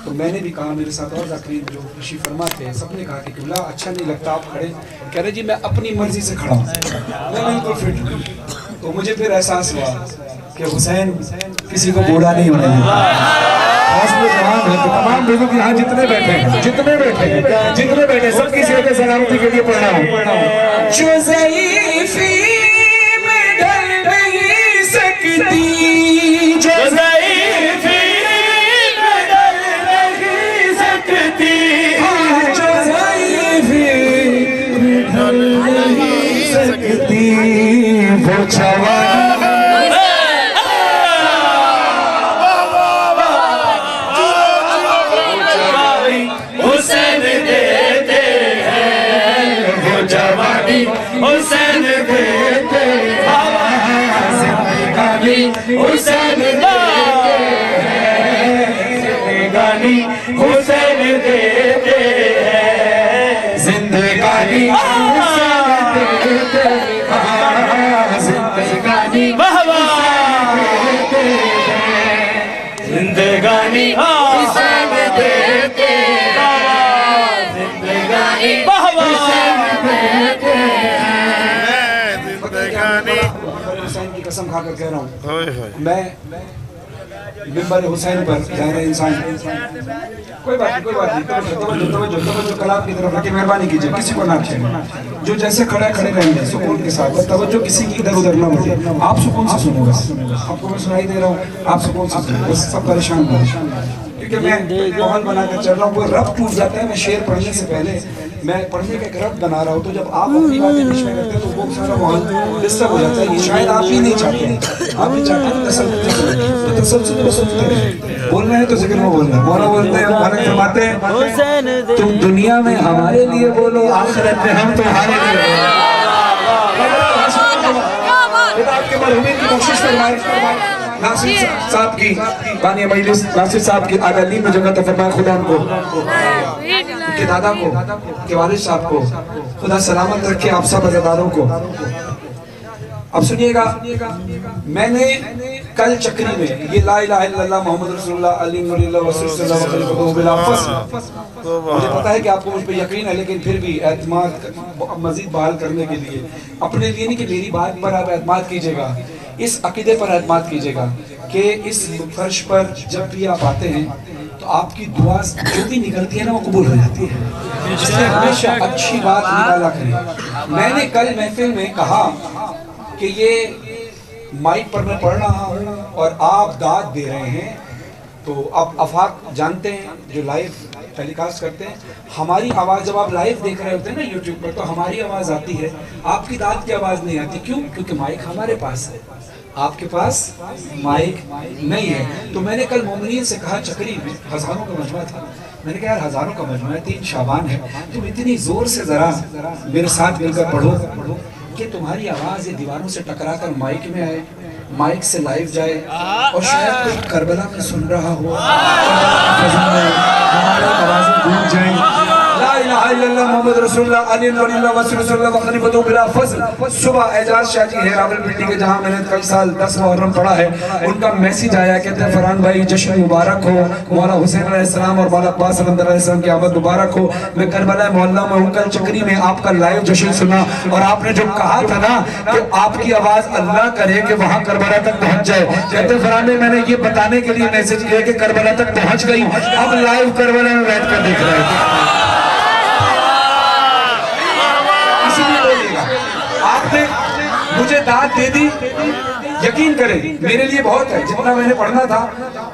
तो मैंने भी कहा, मेरे साथ और ज़ाकिरीन जो तशरीफ फरमा थे सबने कहा कि किबला अच्छा नहीं लगता आप खड़े। कह रहे जी मैं अपनी मर्जी से खड़ा हूँ, मैं बिल्कुल फिट हूँ। तो मुझे फिर एहसास हुआ कि हुसैन किसी को बूढ़ा नहीं होने देता। तमाम लोगों के यहाँ जितने बैठे सबकी सेहत सलामती के लिए पढ़ा हूँ। जो ज़ईफ़ी में ढल नहीं सकती, जो ज़ईफ़ी में ढल नहीं सकती, जो ज़ईफ़ी में ढल नहीं सकती, वो जवानी हुसैन देते हैं, जिंदगानी हुसैन देते हैं, जिंदगानी हुसैन देते हैं, जिंदगानी हुसैन देते हैं, जिंदगानी जिंदगानी हुसैन देते हैं, जिंदगानी हुसैन की कसम खाकर कह रहा हूँ, मैं मिंबर हुसैन पर ज़ाहिर इंसान कोई बात नहीं तवज्जो कलाम की तरफ रखे, मेहरबानी कीजिए किसी को ना छेड़े। जो जैसे खड़े रहेंगे सुकून के साथ, तवज्जो किसी की इधर उधर ना हो। आप सुकून से सुनो, बस आपको मैं सुनाई दे रहा हूँ, आप सुकून से सुनो, बस सब परेशान हो। क्योंकि मैं माहौल बनाकर चल रहा हूँ, वो रब टूट जाता है। मैं शेर पढ़ने से पहले मैं पढ़ने का एक रब बना रहा हूँ, तो जब आप अपनी बातें बीच में करते हैं तो वो सारा माहौल डिस्टर्ब हो जाता है। ये शायद आप ही नहीं चाहते, आप भी चाहते हैं तसल्सल बोलना है तो जिक्र में बोलना है। मौला बोलते हैं, मालिक फरमाते हैं तुम दुनिया में हमारे लिए बोलो, आखिरत में हम तुम्हारे लिए बोलो। आपके मरहुमीन की कोशिश फरमाए, नासिर साहब की बानी मजलिस, नासिर साहब की आगली में जगह तो फरमाए खुदा उनको, के दादा को, के वालिद साहब को खुदा सलामत रखे, आप सब अज़ादारों को। अब सुनिएगा, मैंने कल चक्री में ये ला इलाहा इल्लल्लाह मोहम्मद रसूलुल्लाह अली नूरुल्लाह वसल्लल्लाहु अलैहि वसल्लम, मुझे पता है कि आपको मुझ पर यकीन है, लेकिन फिर भी एतमाद मजीद बहाल करने के लिए अपने लिए नहीं कि मेरी बात पर आप एतमाद कीजिएगा, इस अकीदे पर एतमाद कीजिएगा कि इस फर्श पर जब भी आप आते हैं तो आपकी दुआ जो भी निकलती है ना वो कबूल हो जाती है। इसलिए हमेशा अच्छी बात निकाला करें। मैंने कल महफिल में कहा कि ये माइक पर मैं पढ़ रहा हूँ और आप दाद दे रहे हैं तो अब आफाक जानते हैं जो लाइव टेलीकास्ट करते हैं, हमारी आवाज़ जब आप लाइव देख रहे होते हैं ना यूट्यूब पर, तो हमारी आवाज़ आती है, आपकी दाद की आवाज़ नहीं आती। क्यों? क्योंकि माइक हमारे पास है, आपके पास माइक नहीं है। तो मैंने कल मोमिनीन से कहा, चक्री में हज़ारों का मजमा था, मैंने कहा यार हज़ारों का मजमा है, 3 शाबान है, तुम इतनी ज़ोर से ज़रा मेरे साथ मिलकर पढ़ो कि तुम्हारी आवाज़ ये दीवारों से टकरा कर माइक में आए, माइक से लाइव जाए, और शायद कोई करबला में सुन रहा हो, हमारी आवाज़ें गूंज जाएं। ला इलाहा इल्लल्लाह मुहम्मद रसूलुल्लाह अली वलील्लाह वसल्लल्लाहु व खलीफतु बिला फज़ल। सुबह एजाज शाह जी है रावलपिंडी के, जहाँ मैंने कई साल 10 मुहर्रम पढ़ा है, उनका मैसेज आया, कहते हैं फरहान भाई जश्न मुबारक हो, मौला हुसैन अलैहिस्सलाम और मौला अब्बास अलैहिस्सलाम की आमद मुबारक हो। मैं करबला मोहल्ला में हूँ, कल चक्री में आपका लाइव जश्न सुना, और आपने जो कहा था ना कि आपकी आवाज़ अल्लाह करे कि वहाँ करबला तक पहुँच जाए, कहते फरहान भाई मैंने ये बताने के लिए मैसेज किया कि करबला तक पहुँच गई, अब लाइव करबला में बैठ कर देख रहे थे। आपने मुझे दाद दे दी, यकीन करें मेरे लिए बहुत है, जितना मैंने पढ़ना था,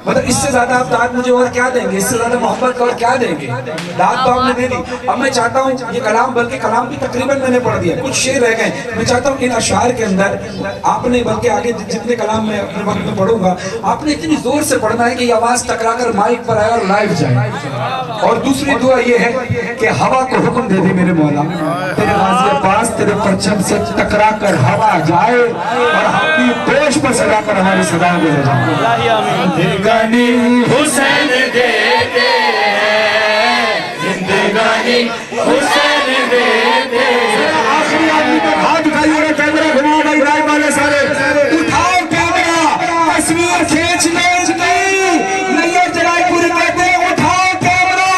मतलब इससे ज्यादा आप दाद मुझे और क्या देंगे, इससे ज्यादा मोहब्बत और क्या देंगे। दाद तो आपने दे दी। अब मैं चाहता हूँ ये कलाम, बल्कि कलाम भी तकरीबन मैंने पढ़ दिया, कुछ शेर रह गए, मैं चाहता हूँ इन अशार के अंदर आपने, बल्कि आगे जितने कलाम मैं अपने वक्त में पढ़ूंगा, आपने इतनी जोर से पढ़ना है कि ये आवाज टकरा कर माइक पर आए और लाइव जाए। और दूसरी दुआ ये है कि हवा को हुक्म दे दे मेरे मौला, तेरे गाज़ी अब्बास तेरे परचम से टकरा कर हवा जाए और अपनी पेश पर सजा कर हमारी सदा गुजर जाए। जिंदगानी हुसैन देते हैं, जिंदगानी हुसैन देते हैं। आखिरी आदमी को हाथ उठाइएगा, कैमरा घुमाओ भाई, राय वाले सारे उठाओ कैमरा, तस्वीर खींच लो इसकी, नैयर जलालपुरी कहते हैं उठाओ कैमरा,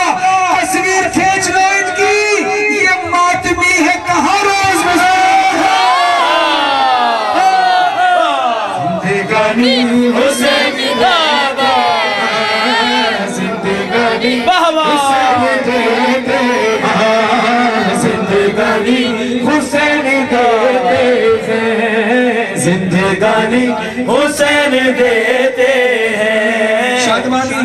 तस्वीर खींच लो इनकी, ये मातमी है कहाँ रोज जिंदगानी हुसैन बाबा, जिंदगानी हुसैन देते हैं, जिंदगानी हुसैन देते हैं, जिंदगानी हुसैन देते हैं। शादमानी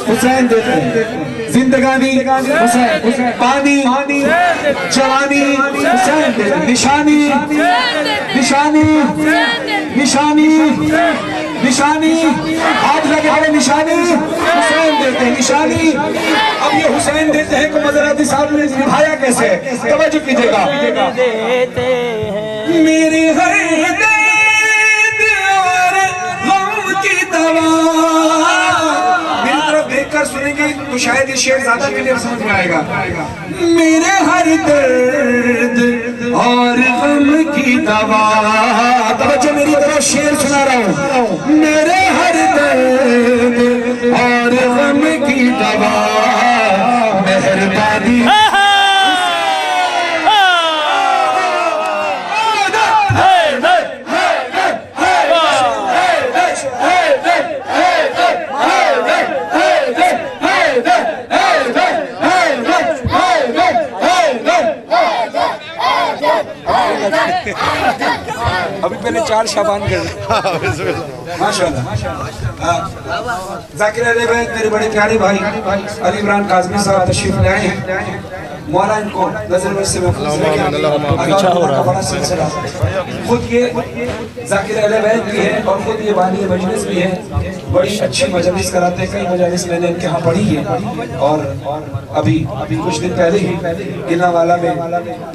हुसैन देते हैं, जिंदगानी हुसैन, पानी जवानी हुसैन देते हैं, निशानी निशानी निशानी निशानी, हाथ लगे हमें निशानी हुसैन देते हैं, निशानी। अब ये हुसैन देते हैं को मज़राती साहब ने निभाया कैसे, तवज्जो कीजिएगा। मेरे हर दर्द और गम की दवा, मेरी तरफ देखकर सुनेंगे तो शायद ये शेर ज्यादा क्लियर समझ में आएगा। मेरे हर दर्द और गम की दवा, तवज्जो मेरी तरफ शेर सुना रहा हूँ। मेरे हर दर्द और गम की दवा मेहरबानी, अभी मैंने 4 शाबान कर माशाल्लाह। जाकिर अली भाई मेरे बड़े प्यारे भाई अली इमरान काज़मी साहब तशरीफ ले आए हैं, मौला इनको नजर से महफूज रखे। बड़ा सिलसिला खुद ये जाकिर अली भाई भी है और खुद ये बानी मजलिस भी है, बड़ी अच्छी मजलिस कराते हैं, कई मजलिस मैंने इनके यहाँ पढ़ी है। और अभी कुछ दिन पहले ही गिलावाला में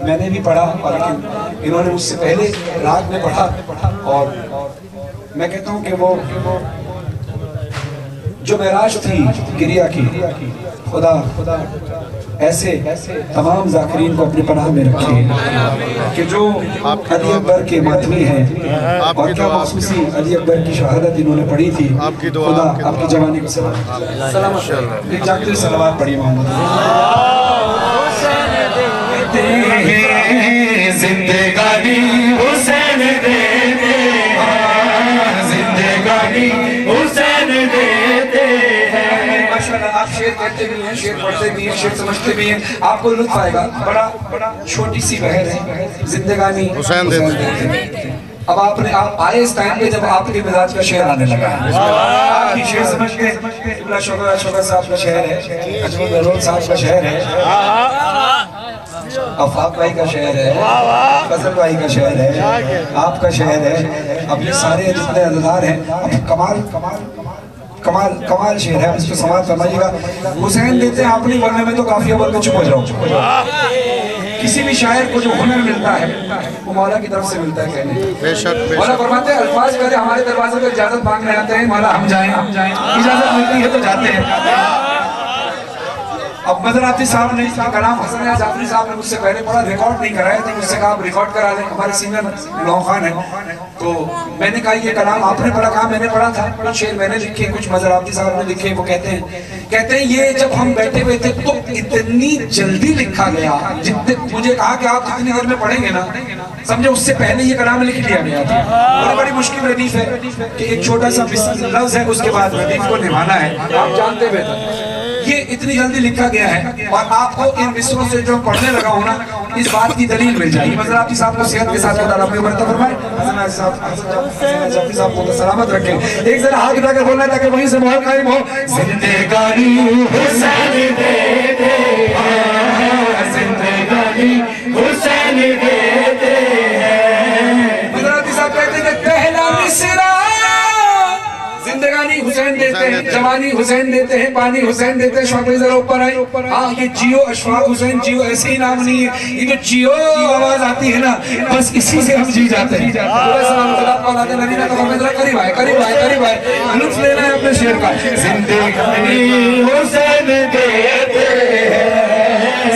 मैंने भी पढ़ा, और इन्होंने मुझसे पहले रात में पढ़ा, और मैं कहता हूँ कि वो जो मेराज थी गिरिया की, खुदा ऐसे तमाम जाकिरीन को अपनी पनाह में रखे कि जो अली अकबर के मातमी हैं, और क्या मखसूसी अली अकबर की शहादत इन्होंने पढ़ी थी। खुदा आपकी जवानी को सलामत, एक जाकिर सलावत पढ़ी मोहम्मद। जिंदगानी हुसैन देते हैं, जिंदगानी हुसैन देते हैं। माशाल्लाह आप शेर कहते भी हैं, शेर पढ़ते भी हैं, शेर समझते भी हैं, आपको लुत्फ आएगा। बड़ा छोटी सी बहर है, जिंदगानी हुसैन देते हैं। अब आप आए इस टाइम पे जब आपके मिजाज का शेर आने लगा है, आपकी शेर समझ के शोका साहब का शहर है, अजमल बहलोल साहब का शहर है, अफाक भाई का शहर है, फजल भाई का शहर है, आपका शहर है, अपने सारे जितने अदादार हैं, कमाल कमाल कमाल कमाल शेर है, इसको समाज फरमाइएगा। हुसैन देते हैं अपनी बोलने में तो काफी बोल के चुप हो जाओ। किसी भी शायर को जो हुनर मिलता है वो मौला की तरफ से मिलता है कहने। मौला फरमाते हैं अल्फाज पहले हमारे दरवाजे पर इजाजत मांगने आते हैं, मौला हम जाएं, इजाजत मिलती है तो जाते हैं। अब मदराती साहब ने कलाम हसन जाफरी साहब ने मुझसे पहले पढ़ा, रिकॉर्ड नहीं कराया थे, मुझसे कहा आप रिकॉर्ड करा दें, हमारे सीनियर लौह खान है। तो मैंने कहा ये कलाम आपने पढ़ा? कहा मैंने पढ़ा था, कुछ शेर मैंने लिखे, कुछ मदराती साहब ने लिखे। वो कहते हैं ये जब हम बैठे हुए थे तो इतनी जल्दी लिखा गया, जितने मुझे कहा कि आप जितनी देर में पढ़ेंगे ना समझे उससे पहले ये कलाम लिख लिया गया था। और बड़ी मुश्किल रदीफ है कि एक छोटा सा लफ्ज है उसके बाद रदीफ को निभाना है, आप जानते हुए ये इतनी जल्दी लिखा गया है। और आपको इन मिसरों से जो पढ़ने लगा हूं ना इस बात की दलील मिल जाएगी। मज़राती साहब को सेहत के साथ अपने ऊपर फरमाए, साहब को सलामत रखे। एक जरा हाथ उठाकर बोलना है ताकि वहीं से माहौल कायम हो। जिंदगानी हुसैन दे दे, जिंदगानी हुसैन दे दे। मज़राती साहब कहते हैं पहला मिसरा जिंदगानी हुसैन देते हैं, जवानी हुसैन देते हैं, पानी हुसैन देते हैं। शौक जरा ऊपर आए। हाँ ये जियो अशफाक हुसैन जियो ऐसे ही नाम नहीं है, ये जो जियो आवाज आती है ना बस इसी से हम जी जाते हैं। करीब आए, करीब आए, करीब आए, लुत्फ लेना है अपने शेर का। जिंदगानी हुसैन देते हैं,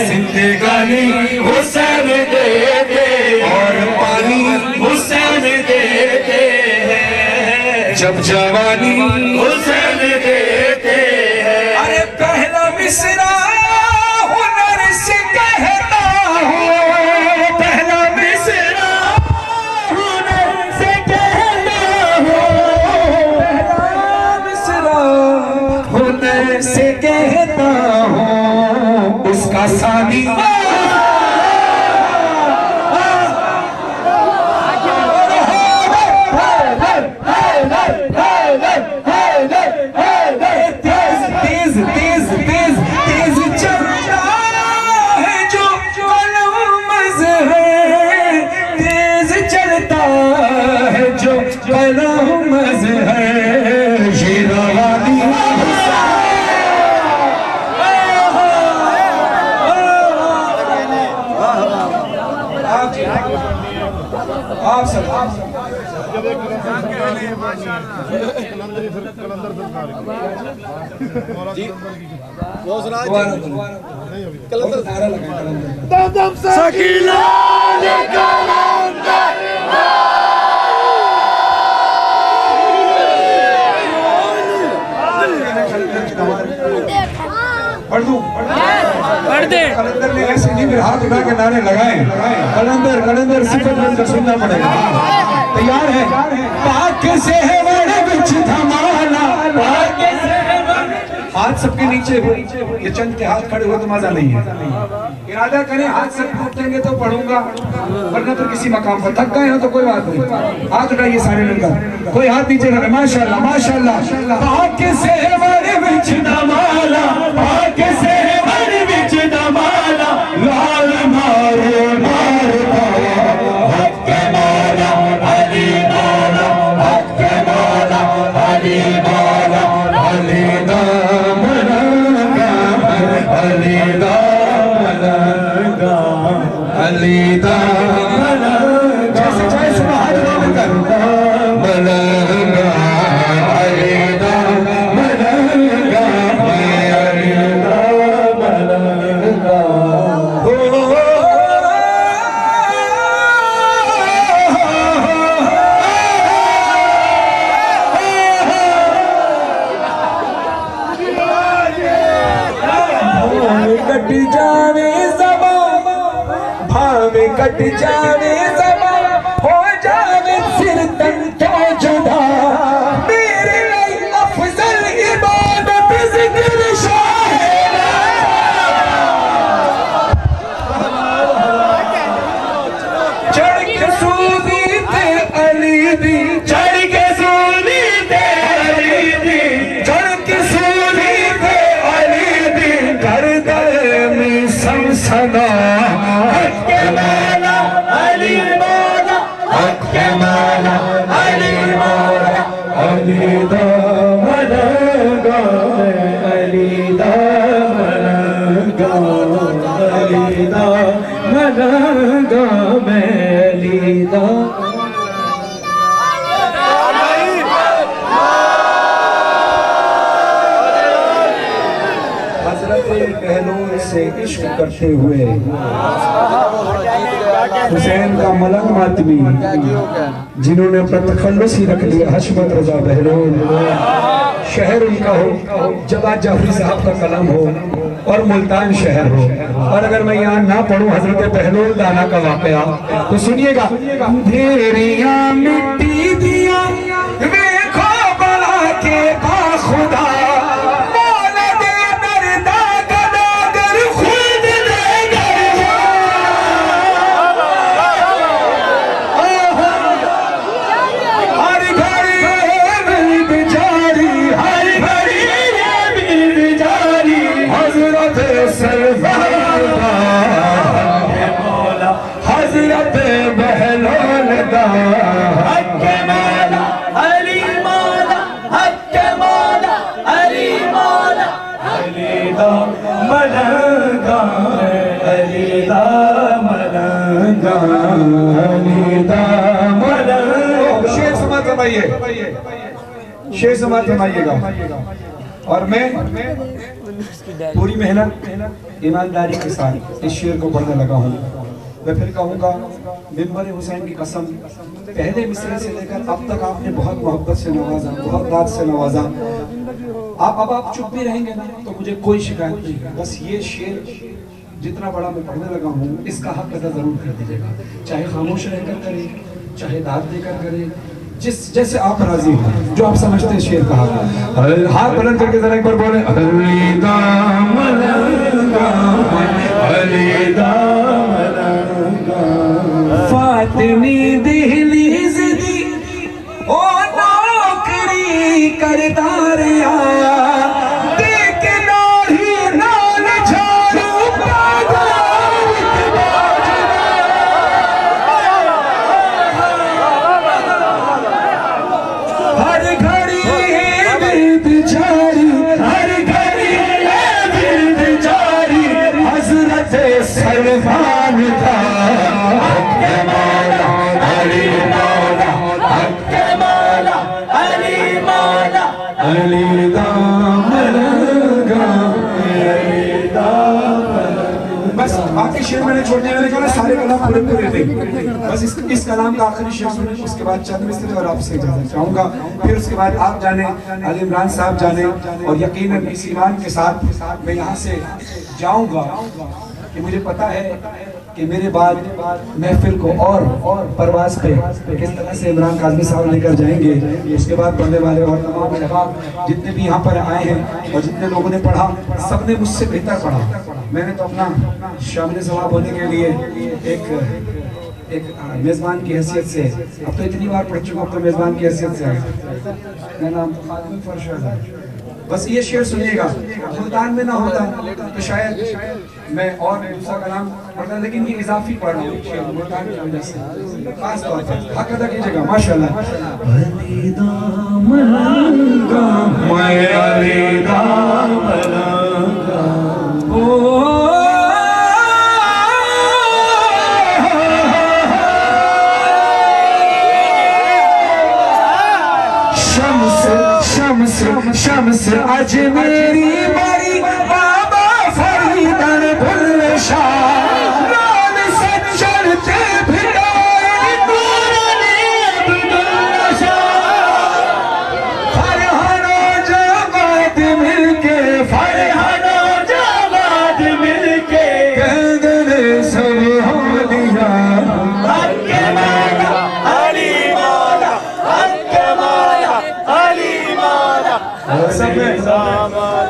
जिंदगानी हुसैन देते और पानी हुसैन देते हैं, जब जवानी हुसैन देते हैं। अरे पहला मिसरा हुनर से कहता हूँ, पहला मिसरा हुनर से कहता हूँ, पहला मिसरा हुनर से कहता हूँ, उसका सानी कलंदर ने ऐसे नहीं मेरे हाथ उठा के नारे लगाए। कलंदर कलंदर सिफत बनकर सुनना पड़ेगा। तैयार है? पाक से है बड़े बिच धमाला, हाथ सबके नीचे हो, ये चंद के हाथ खड़े हो तो मजा नहीं है। इरादा करें हाथ सब उठेंगे तो पढ़ूंगा, वरना तो किसी मकाम पर थक गए हो तो कोई बात नहीं। हाथ उठाइए सारे मिलकर, कोई हाथ नीचे रखे। माशाल्लाह माशाल्लाह। पाक से है बड़े बिच धमाला, पाक से है बड़े बिच धमाला, लाल मारो मार हक के मौला अली मौला, हक के मौला अली मौला, अली दामना अली दामना अली दामना, जैसे चाहे सुबह कर मलंगा अली दामना अली दामना। कट जावे ज़बान, भावे कट जावे ज़बान, हो जावे सिर तन तो जुदा, मेरे लिए अफजल इबादत ज़िक्र शाहिरा। चढ़ के सूदी थे अली दी, चढ़ के सूदी थे अली दी, चढ़ के सूदी करते हुए हुसैन का मलंग मातमी जिन्होंने अपना तखल्लुस ही रख लिया हशमत रजा बहलोल, शहर उनका हो, जवाद जाफरी साहब का कलम हो और मुल्तान शहर हो। और अगर मैं यहाँ ना पढ़ूं हजरत बहलोल दाना का वाकया तो सुनिएगा। ढेरियां मिट्टी दिया देखो बड़ा के खुदा हजरत बहलोल दा हक मौला अली मौला हक मौला अली मौला अली दा मलंगा अली दा मलंगा अली दा मलंगा। शेर समात फरमाइए, शेर समात फरमाइएगा। और मैं पूरी मेहनत ईमानदारी के साथ इस शेर को पढ़ने लगा हूँ। मैं फिर कहूँगा मिंबर हुसैन की कसम, पहले मिसरे से लेकर अब तक आपने बहुत मोहब्बत से नवाजा, बहुत दाद से नवाजा। आप चुप भी रहेंगे ना तो मुझे कोई शिकायत नहीं है। बस ये शेर जितना बड़ा मैं पढ़ने लगा हूँ इसका हक अदा जरूर कर दीजिएगा, चाहे खामोश रहकर करें, चाहे दाद देकर करें, जिस जैसे आप राजी हो, जो आप समझते हैं शेर कहा। हाथ बुलंद करके जरा एक बार बोले अली दा मलंगा अली दा मलंगा फातिमी दहलीज दी ओ नौकरी करदार आया देख लोही नाल झाड़ू हर घड़ी बिचारी, हर घड़ी बिचारी हजरत सलमान था हक मौला अली मौला हक मौला अली मौला अली दा मलंगा अली दा मलंगा। बस बाकी शेर मैंने छोड़ने वाले कहा सारे कलाम पूरे पूरे थे। बस इस कलाम का आखिरी शेर सुने, उसके बाद चंद मिसरे और आपसे इजाजत चाहूंगा। फिर उसके बाद आप जाने, अली इमरान साहब जाने, और यकीनन इस ईमान के साथ मैं यहाँ से जाऊंगा कि मुझे पता है कि मेरे बाद महफिल को और परवाज पे किस तरह से इमरान काज़मी साहब लेकर जाएंगे। उसके बाद पढ़ने वाले और तमाम शबाब जितने भी यहाँ पर आए हैं और जितने लोगों ने पढ़ा सबने मुझसे बेहतर पढ़ा। मैंने तो अपना शामिल सवाब होने के लिए एक मेज़बान की हैसियत से, अब तो इतनी बार पढ़ चुका हूँ, तो मेज़बान की हैसियत से आया। मेरा नाम खादिम फरशद है। बस ये शेर सुनिएगा, मुल्तान में ना होता तो शायद मैं और दूसरा कलाम पढ़ता, लेकिन ये इजाफी पढ़ रहा हूँ शेर मुल्तान की वजह से, खास तौर पर हक अदा कीजिएगा माशाल्लाह। अली दा मलंगा मैं अली दा मलंगा ओ शम्स आज मेरी बड़ी बाबा फरीदन भुल्ले शाह रान से चलते भिड़ाए नूरानी अब्दुल्ला शाह फरहानो जवाद मिलके फरहानो जवाद मिलके कहने सब हम लिया हक मौला अली मौला हक मौला अली मौला।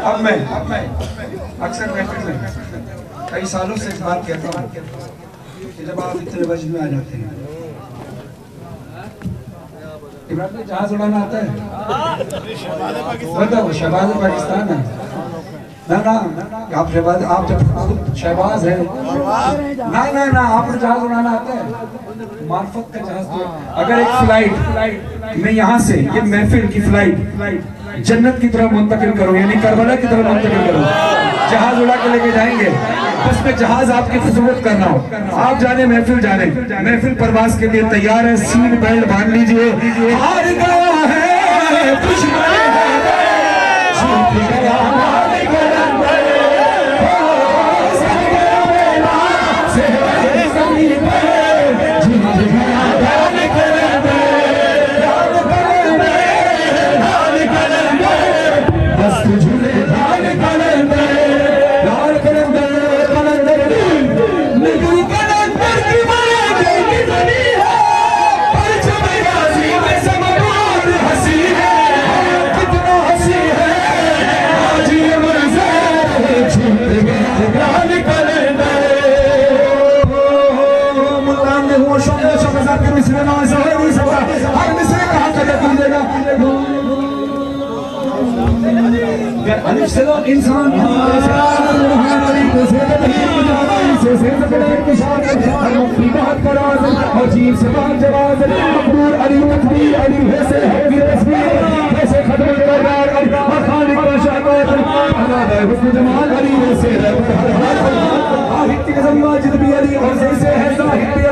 अब मैं अक्सर महफिल में कई सालों से इस बात कहता हूँ कि जब आप इतने वजन में आ जाते हैं, इमरान को जहाज उड़ाना आता है? बताओ शहबाज पाकिस्तान है ना आप शहबाज, आप जब शहबाज है ना आपको जहाज उड़ाना आता है? मार्फत का जहाज। अगर एक फ्लाइट मैं यहाँ से ये महफिल की फ्लाइट जन्नत की तरफ मुंतकिल करो, यानी करबला की तरफ मुंतकिल करो, जहाज उड़ा के लेके जाएंगे। बस में जहाज आपकी खिदमत करना हो, आप जाने महफिल जाने, महफिल परवाज के लिए तैयार है, सीट बेल्ट बांध लीजिए। हार गया है दुश्मन है, जीत गया में हुआ शौक शौकत के मिसरे ना ऐसा हो नहीं सकता, हर मिसरे का हक अदा कीजिएगा। इंसान अजीब से बात जवाब मकबूल अली तकबीर अली वैसे वैसे खत्म हुस्न जमाल अली वैसे माजिद भी अली और जैसे है साहिब भी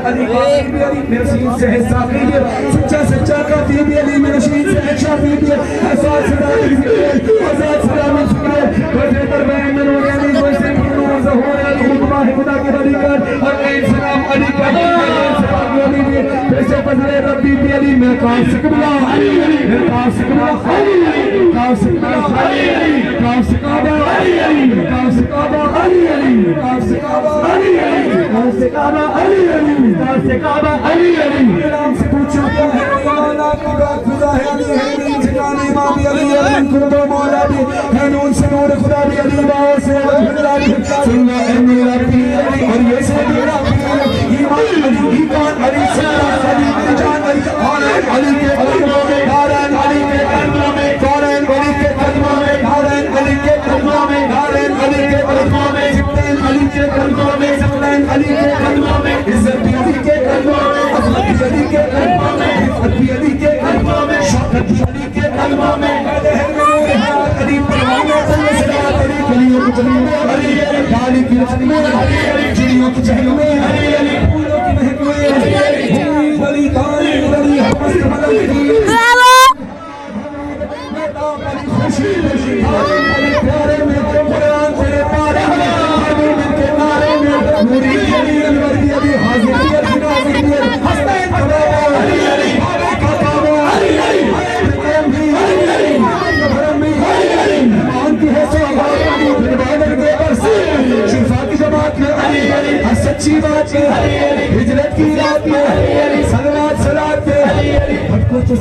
अली भी अली मेरे सीन से है साफी भी सच्चा सच्चा काती भी अली मेरे सीन से है शाफी भी एहसास सदा आजाद सलामत शुक्र बजे पर मैं मनोयानी वैसे ज़हूर अली खुदा है खुदा की बरकत और ऐन सलाम अली का अली भी वैसे फजले रब्बी भी अली मेरे कासिक बिला अली मेरे कासिक बिला अली कासिक बिला अली कासिक काबा अली कासिक काबा अली कासिक काबा अली कासिक काबा अली कासिक काबा अली नाम से पूछो क्या है मौला की बात खुदा है अली है नीम से जाने मां भी अली है खुदा मौला भी है नून से नूर खुदा भी अली बाव से खुदा भी सुनना है मेरा पीर और ये से मेरा पीर ईमान अली ईमान अली सल्लल्लाहु अलैहि जान अली और अली के कदमों में नारायण अली के कदमों में नारायण अली के कदमों में नारायण अली के कदमों में नारायण अली के कदमों में सिप्तैन अली के कदमों में सफलैन अली के कदमों में इज्जत अली के कदमों में अजमत अली के कदमों में इज्जत अली के कदमों में शौकत अली के कदमों में अली परवाने सल्लल्लाहु अलैहि गलियों की चली में अली डाली की रचनी में अली चिड़ियों की चहल में अली फूलों की महक में अली बड़ी ताली बड़ी हवस बदल खुशी खुशी अली प्यारे में कुरान तेरे पारे में के नारे में नूरी अली अनवर की अली हाजिर अली नाज़िर हसनैन अली अली काबा अली अली प्रेम भी अली भरम भी अली ईमान की है सौगात इबादत के बरस शिफा की जमात में अली हर सच्ची बात में अली हिजरत की रात में अली सलवात सलात में अली हक को तो